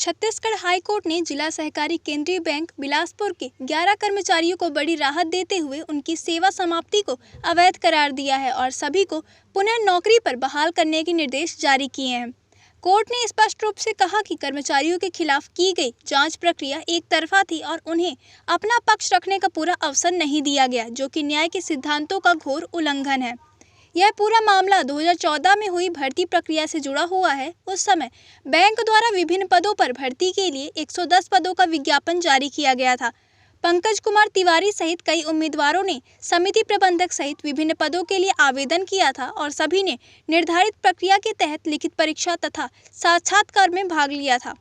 Chhattisgarh high court ने जिला सहकारी केंद्रीय बैंक बिलासपुर के 11 कर्मचारियों को बड़ी राहत देते हुए उनकी सेवा समाप्ति को अवैध करार दिया है और सभी को पुनः नौकरी पर बहाल करने के निर्देश जारी किए हैं। कोर्ट ने स्पष्ट रूप से कहा कि कर्मचारियों के खिलाफ की गई जांच प्रक्रिया एक तरफा थी और उन्हें अपना पक्ष रखने का पूरा अवसर नहीं दिया गया, जो कि न्याय के सिद्धांतों का घोर उल्लंघन है। यह पूरा मामला 2014 में हुई भर्ती प्रक्रिया से जुड़ा हुआ है। उस समय बैंक द्वारा विभिन्न पदों पर भर्ती के लिए 110 पदों का विज्ञापन जारी किया गया था। पंकज कुमार तिवारी सहित कई उम्मीदवारों ने समिति प्रबंधक सहित विभिन्न पदों के लिए आवेदन किया था और सभी ने निर्धारित प्रक्रिया के तहत लिखित परीक्षा तथा साक्षात्कार में भाग लिया था।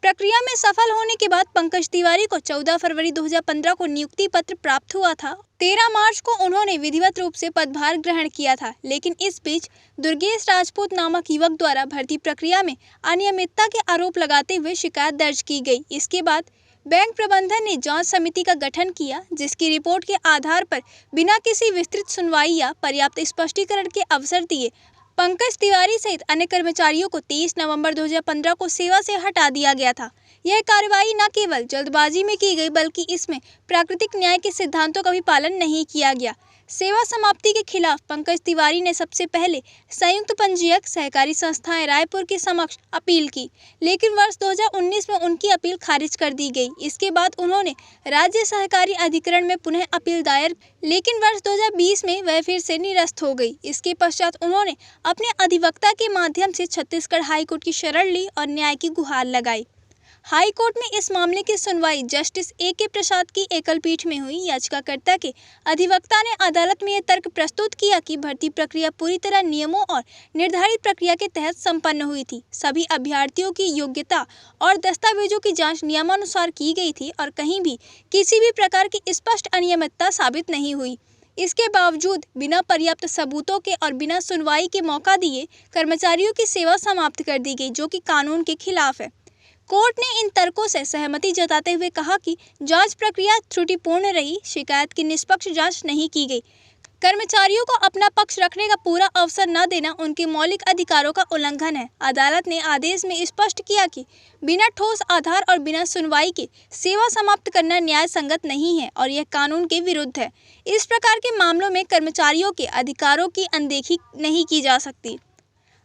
प्रक्रिया में सफल होने के बाद पंकज तिवारी को 14 फरवरी 2015 को नियुक्ति पत्र प्राप्त हुआ था। 13 मार्च को उन्होंने विधिवत रूप से पदभार ग्रहण किया था, लेकिन इस बीच दुर्गेश राजपूत नामक युवक द्वारा भर्ती प्रक्रिया में अनियमितता के आरोप लगाते हुए शिकायत दर्ज की गई। इसके बाद बैंक प्रबंधन ने जांच समिति का गठन किया, जिसकी रिपोर्ट के आधार पर बिना किसी विस्तृत सुनवाई या पर्याप्त स्पष्टीकरण के अवसर दिए पंकज तिवारी सहित अन्य कर्मचारियों को 23 नवंबर 2015 को सेवा से हटा दिया गया था। यह कार्रवाई न केवल जल्दबाजी में की गई, बल्कि इसमें प्राकृतिक न्याय के सिद्धांतों का भी पालन नहीं किया गया। सेवा समाप्ति के खिलाफ पंकज तिवारी ने सबसे पहले संयुक्त पंजीयक सहकारी संस्थाएं रायपुर के समक्ष अपील की, लेकिन वर्ष 2019 में उनकी अपील खारिज कर दी गई। इसके बाद उन्होंने राज्य सहकारी अधिकरण में पुनः अपील दायर, लेकिन वर्ष 2020 में वह फिर से निरस्त हो गई। इसके पश्चात उन्होंने अपने अधिवक्ता के माध्यम से छत्तीसगढ़ हाई कोर्ट की शरण ली और न्याय की गुहार लगाई। हाई कोर्ट में इस मामले की सुनवाई जस्टिस A.K. प्रसाद की एकल पीठ में हुई। याचिकाकर्ता के अधिवक्ता ने अदालत में यह तर्क प्रस्तुत किया कि भर्ती प्रक्रिया पूरी तरह नियमों और निर्धारित प्रक्रिया के तहत संपन्न हुई थी। सभी अभ्यर्थियों की योग्यता और दस्तावेजों की जांच नियमानुसार की गई थी और कहीं भी किसी भी प्रकार की स्पष्ट अनियमितता साबित नहीं हुई। इसके बावजूद बिना पर्याप्त सबूतों के और बिना सुनवाई के मौका दिए कर्मचारियों की सेवा समाप्त कर दी गई, जो कि कानून के खिलाफ है। कोर्ट ने इन तर्कों से सहमति जताते हुए कहा कि जांच प्रक्रिया त्रुटिपूर्ण रही, शिकायत की निष्पक्ष जांच नहीं की गई, कर्मचारियों को अपना पक्ष रखने का पूरा अवसर न देना उनके मौलिक अधिकारों का उल्लंघन है। अदालत ने आदेश में स्पष्ट किया कि बिना ठोस आधार और बिना सुनवाई के सेवा समाप्त करना न्याय संगत नहीं है और यह कानून के विरुद्ध है। इस प्रकार के मामलों में कर्मचारियों के अधिकारों की अनदेखी नहीं की जा सकती।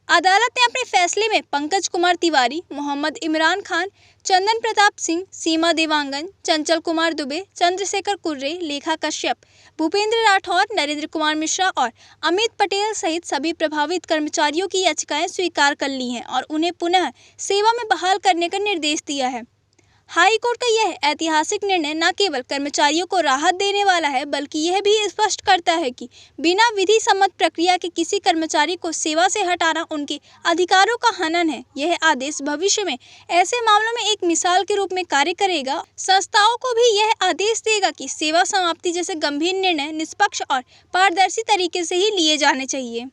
अदालत ने अपने फैसले में पंकज कुमार तिवारी, मोहम्मद इमरान खान, चंदन प्रताप सिंह, सीमा देवांगन, चंचल कुमार दुबे, चंद्रशेखर कुर्रे, लेखा कश्यप, भूपेंद्र राठौर, नरेंद्र कुमार मिश्रा और अमित पटेल सहित सभी प्रभावित कर्मचारियों की याचिकाएं स्वीकार कर ली हैं और उन्हें पुनः सेवा में बहाल करने का निर्देश दिया है। हाई कोर्ट का यह ऐतिहासिक निर्णय न केवल कर्मचारियों को राहत देने वाला है, बल्कि यह भी स्पष्ट करता है कि बिना विधि सम्मत प्रक्रिया के किसी कर्मचारी को सेवा से हटाना उनके अधिकारों का हनन है। यह आदेश भविष्य में ऐसे मामलों में एक मिसाल के रूप में कार्य करेगा। संस्थाओं को भी यह आदेश देगा कि सेवा समाप्ति जैसे गंभीर निर्णय निष्पक्ष और पारदर्शी तरीके से ही लिए जाने चाहिए।